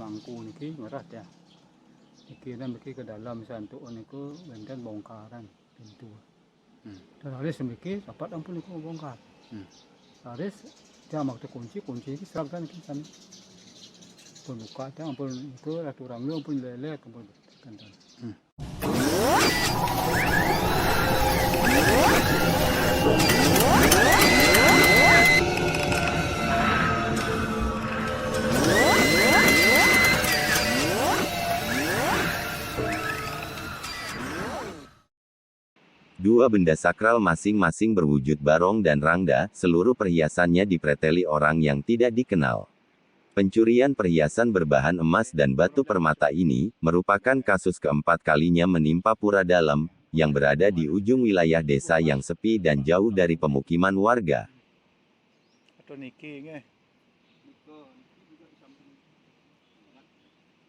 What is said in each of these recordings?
mangku niki ngerat ya. Niki dan beki ke dalam santuk niku benten bongkaran pintu. Dan halis semiki dapat ampun niku bongkar. Halis dia mak kunci iki seragam niki sana. Pun buka dia ampun niku ratu ramlu ampun lele ampun kantan. Dua benda sakral masing-masing berwujud barong dan rangda, seluruh perhiasannya dipreteli orang yang tidak dikenal. Pencurian perhiasan berbahan emas dan batu permata ini, merupakan kasus keempat kalinya menimpa Pura Dalem, yang berada di ujung wilayah desa yang sepi dan jauh dari pemukiman warga.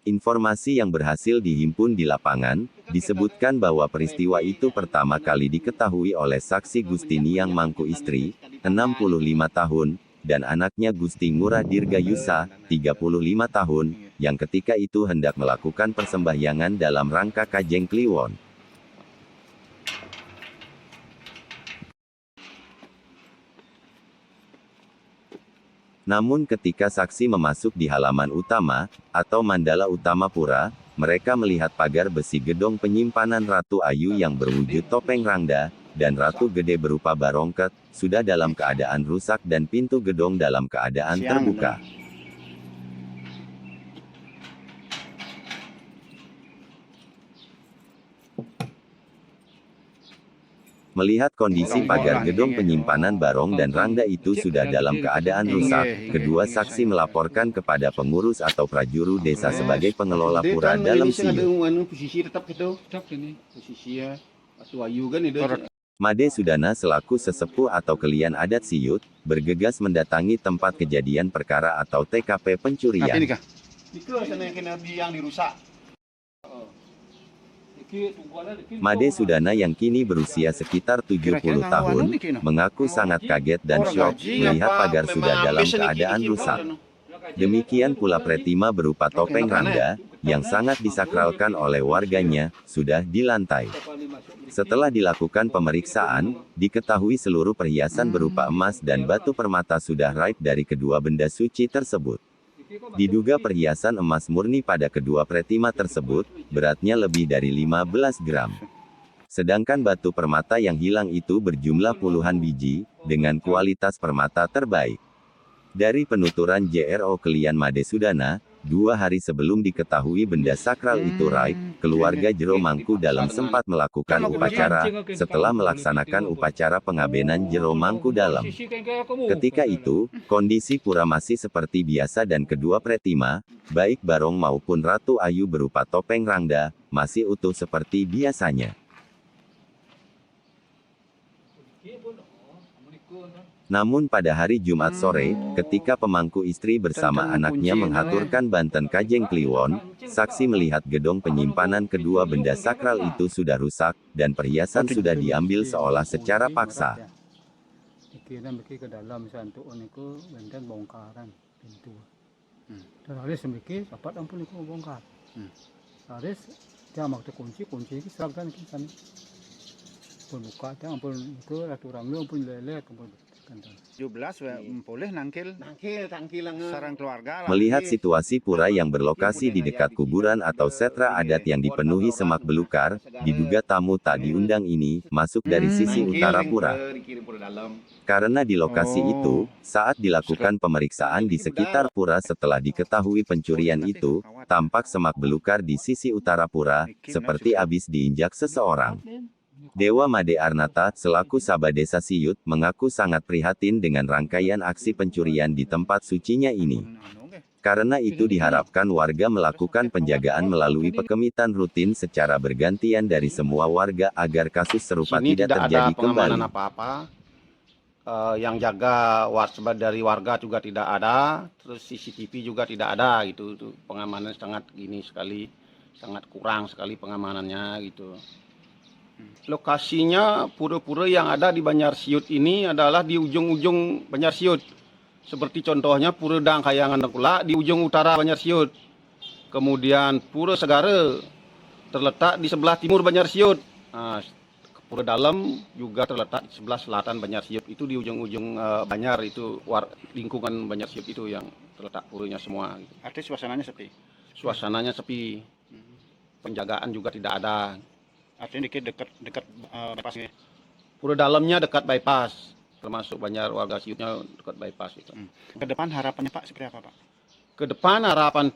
Informasi yang berhasil dihimpun di lapangan, disebutkan bahwa peristiwa itu pertama kali diketahui oleh saksi Gustiniang Mangku istri, 65 tahun, dan anaknya Gusti Ngurah Dirgayusa, 35 tahun, yang ketika itu hendak melakukan persembahyangan dalam rangka Kajeng Kliwon. Namun ketika saksi memasuk di halaman utama, atau mandala utama pura, mereka melihat pagar besi gedong penyimpanan Ratu Ayu yang berwujud topeng rangda, dan Ratu Gede berupa barongket, sudah dalam keadaan rusak dan pintu gedong dalam keadaan terbuka. Melihat kondisi pagar gedung penyimpanan barong dan rangda itu sudah dalam keadaan rusak, kedua saksi melaporkan kepada pengurus atau prajuru desa sebagai pengelola Pura Dalem Siut. Made Sudana selaku sesepuh atau kelian adat Siut, bergegas mendatangi tempat kejadian perkara atau TKP pencurian. Made Sudana yang kini berusia sekitar 70 tahun, mengaku sangat kaget dan syok melihat pagar sudah dalam keadaan rusak. Demikian pula pretima berupa topeng rangda, yang sangat disakralkan oleh warganya, sudah di lantai. Setelah dilakukan pemeriksaan, diketahui seluruh perhiasan berupa emas dan batu permata sudah raib dari kedua benda suci tersebut. Diduga perhiasan emas murni pada kedua pretima tersebut, beratnya lebih dari 15 gram. Sedangkan batu permata yang hilang itu berjumlah puluhan biji, dengan kualitas permata terbaik. Dari penuturan JRO Kelian Made Sudana, 2 hari sebelum diketahui benda sakral itu raib, keluarga Jero Mangku Dalem sempat melakukan upacara, setelah melaksanakan upacara pengabenan Jero Mangku Dalem. Ketika itu, kondisi pura masih seperti biasa dan kedua pretima, baik barong maupun Ratu Ayu berupa topeng rangda, masih utuh seperti biasanya. Namun pada hari Jumat sore, ketika pemangku istri bersama anaknya menghaturkan Banten Kajeng Kliwon, saksi melihat gedong penyimpanan kedua benda sakral itu sudah rusak, dan perhiasan sudah diambil seolah secara paksa. Dan beki ke dalam santuk niku benten bongkaran pintu. Dan halis semiki dapat ampun niku bongkar. Halis dia mak kunci iki seragam niki sana. Pun buka dia ampun niku ratu ramlu ampun lele ampun. 17 boleh nangkil sarang keluarga. Melihat situasi pura yang berlokasi di dekat kuburan atau setra adat yang dipenuhi semak belukar, diduga tamu tak diundang ini masuk dari sisi utara pura. Karena di lokasi itu, saat dilakukan pemeriksaan di sekitar pura setelah diketahui pencurian itu, tampak semak belukar di sisi utara pura, seperti habis diinjak seseorang. Dewa Made Arnata, selaku Sabah Desa Siut, mengaku sangat prihatin dengan rangkaian aksi pencurian di tempat sucinya ini. Karena itu diharapkan warga melakukan penjagaan melalui pekemitan rutin secara bergantian dari semua warga agar kasus serupa tidak terjadi kembali. Yang jaga dari warga juga tidak ada, terus CCTV juga tidak ada gitu. Pengamanan sangat sangat kurang sekali pengamanannya gitu. Lokasinya pura-pura yang ada di Banjar Siut ini adalah di ujung-ujung Banjar Siut. Seperti contohnya Pura Dangkayangan Kula di ujung utara Banjar Siut. Kemudian Pura Segara terletak di sebelah timur Banjar Siut. Nah, Pura Dalam juga terletak di sebelah selatan Banjar Siut. Itu di ujung-ujung Banjar itu lingkungan Banjar Siut itu yang terletak puranya semua. Gitu. Artinya suasananya sepi. Suasananya sepi. Penjagaan juga tidak ada. Artinya dekat bypass ya. Pura Dalamnya dekat bypass, termasuk Banjar warga Siutnya dekat bypass itu. Ke depan harapannya Pak seperti apa Pak? Ke depan harapan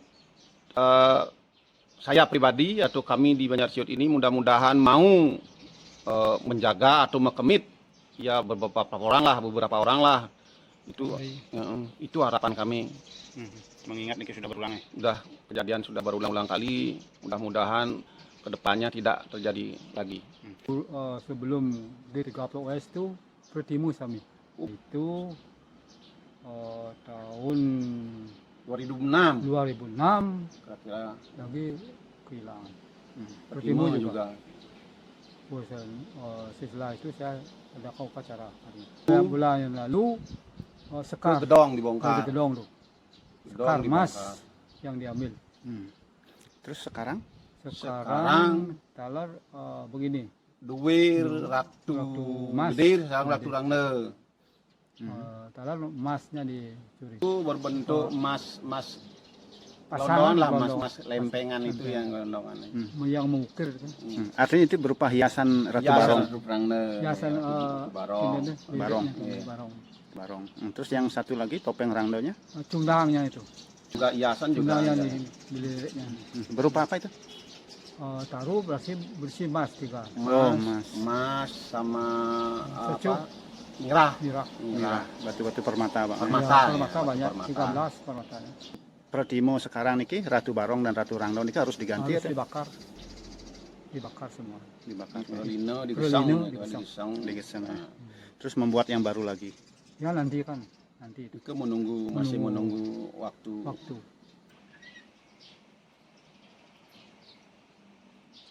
saya pribadi atau kami di Banjar Siut ini mudah-mudahan mau menjaga atau mekemit ya beberapa orang lah itu harapan kami. Mengingat ini sudah berulang ya. Kejadian sudah berulang-ulang kali, mudah-mudahan kedepannya tidak terjadi lagi. Sebelum di 30 West itu bertemu kami. Itu tahun 2006 kira-kira lagi kehilangan. Bertemu juga. Bosan, setelah itu saya ada upacara. Bulan yang lalu sekar gedong dibongkar. Gedong tuh. Sekar emas yang diambil. Terus sekarang talar begini. Duwir Ratu Mas. Gedir sang Ratu Rangna. Talar emasnya dicuri. Itu berbentuk emas Pasangan lah, emas lempengan itu yang gelondongan. Yang mengukir kan. artinya itu berupa hiasan Ratu Barong. Hiasan Barong. Barong. Terus yang satu lagi topeng rangdonya? Cundangnya itu. Juga hiasan juga. Cundangnya di liriknya. Berupa apa itu? Taruh bersih emas 3. Emas sama Secup. Mirah. Batu-batu permata Pak. Permata banyak, 13 permatanya. Pradimo sekarang niki Ratu Barong dan Ratu Rangdo niki harus diganti Harus ya? dibakar semua. Dibakar. Lino digesang. Digesang. Terus membuat yang baru lagi. Ya nanti itu Itu masih menunggu waktu.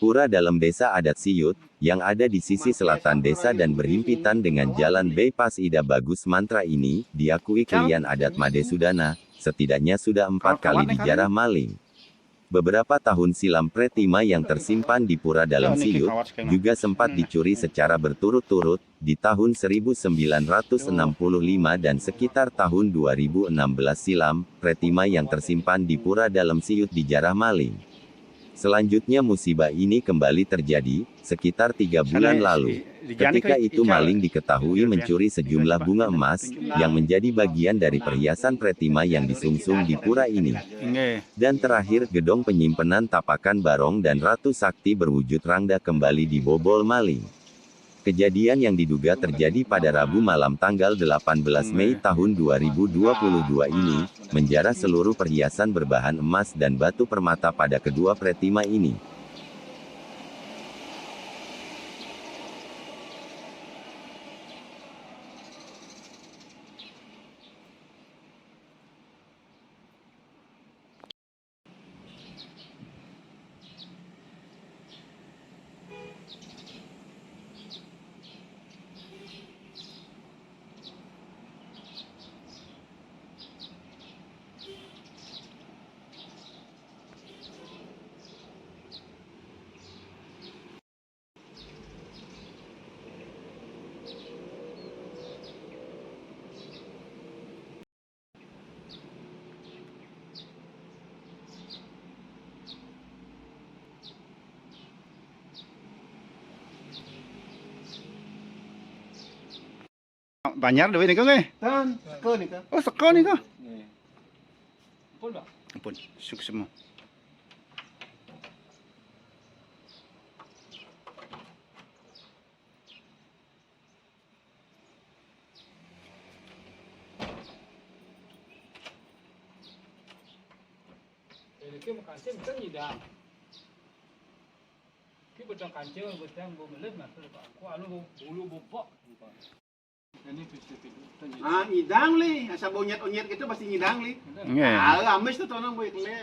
Pura Dalam Desa Adat Siut, yang ada di sisi selatan desa dan berhimpitan dengan jalan bypass Ida Bagus Mantra ini, diakui klien adat Made Sudana, setidaknya sudah 4 kali dijarah maling. Beberapa tahun silam pretima yang tersimpan di Pura Dalam Siut, juga sempat dicuri secara berturut-turut, di tahun 1965 dan sekitar tahun 2016 silam, pretima yang tersimpan di Pura Dalam Siut dijarah maling. Selanjutnya musibah ini kembali terjadi, sekitar 3 bulan lalu. Ketika itu maling diketahui mencuri sejumlah bunga emas, yang menjadi bagian dari perhiasan pretima yang disungsung di pura ini. Dan terakhir gedong penyimpanan tapakan Barong dan Ratu Sakti berwujud Rangda kembali dibobol maling. Kejadian yang diduga terjadi pada Rabu malam tanggal 18 Mei tahun 2022 ini, menjarah seluruh perhiasan berbahan emas dan batu permata pada kedua pretima ini. Banyak duit nih nggih. Kan, seko nih kan. Oh, seko nih kok. Betul tak? Ampun, sukses semua. Cái một cản chân rất nhiều đàng. Cái một trong cản chân bộ mình lên mà qua luôn vợ. Idang li, asa bonyet-onyet gitu pasti ngidang li. Nggih. Amis tuh tonang boy kle.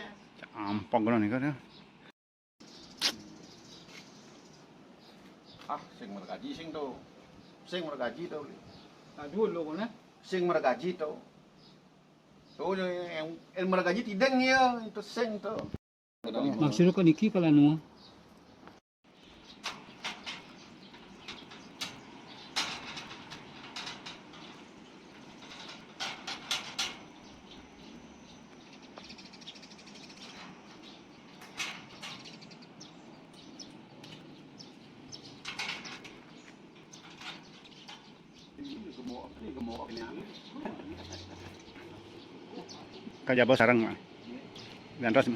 Ampok ngono nih kok. Sing mergaji sing tuh. Sing mergaji tuh. Dua lô con á. Sing mergaji tuh. Tuh yang mergaji tideng ya, itu sing tuh. Maksudnya kan iki kalau nu. Kaya bos sarang mah. Dan terus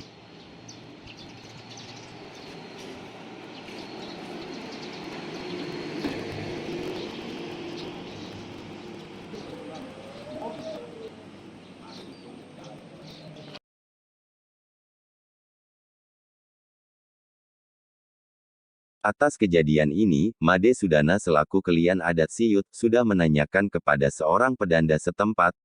Atas kejadian ini, Made Sudana selaku kelian adat Siut, sudah menanyakan kepada seorang pedanda setempat,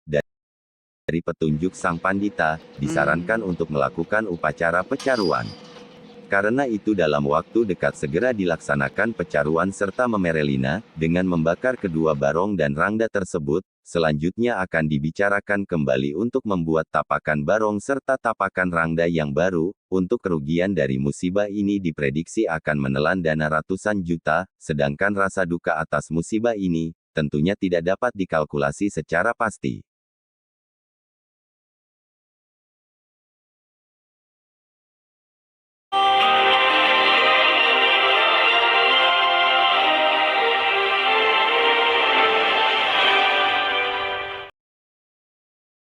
dari petunjuk Sang Pandita, disarankan untuk melakukan upacara pecaruan. Karena itu dalam waktu dekat segera dilaksanakan pecaruan serta memerelina, dengan membakar kedua barong dan rangda tersebut, selanjutnya akan dibicarakan kembali untuk membuat tapakan barong serta tapakan rangda yang baru. Untuk kerugian dari musibah ini diprediksi akan menelan dana ratusan juta, sedangkan rasa duka atas musibah ini, tentunya tidak dapat dikalkulasi secara pasti.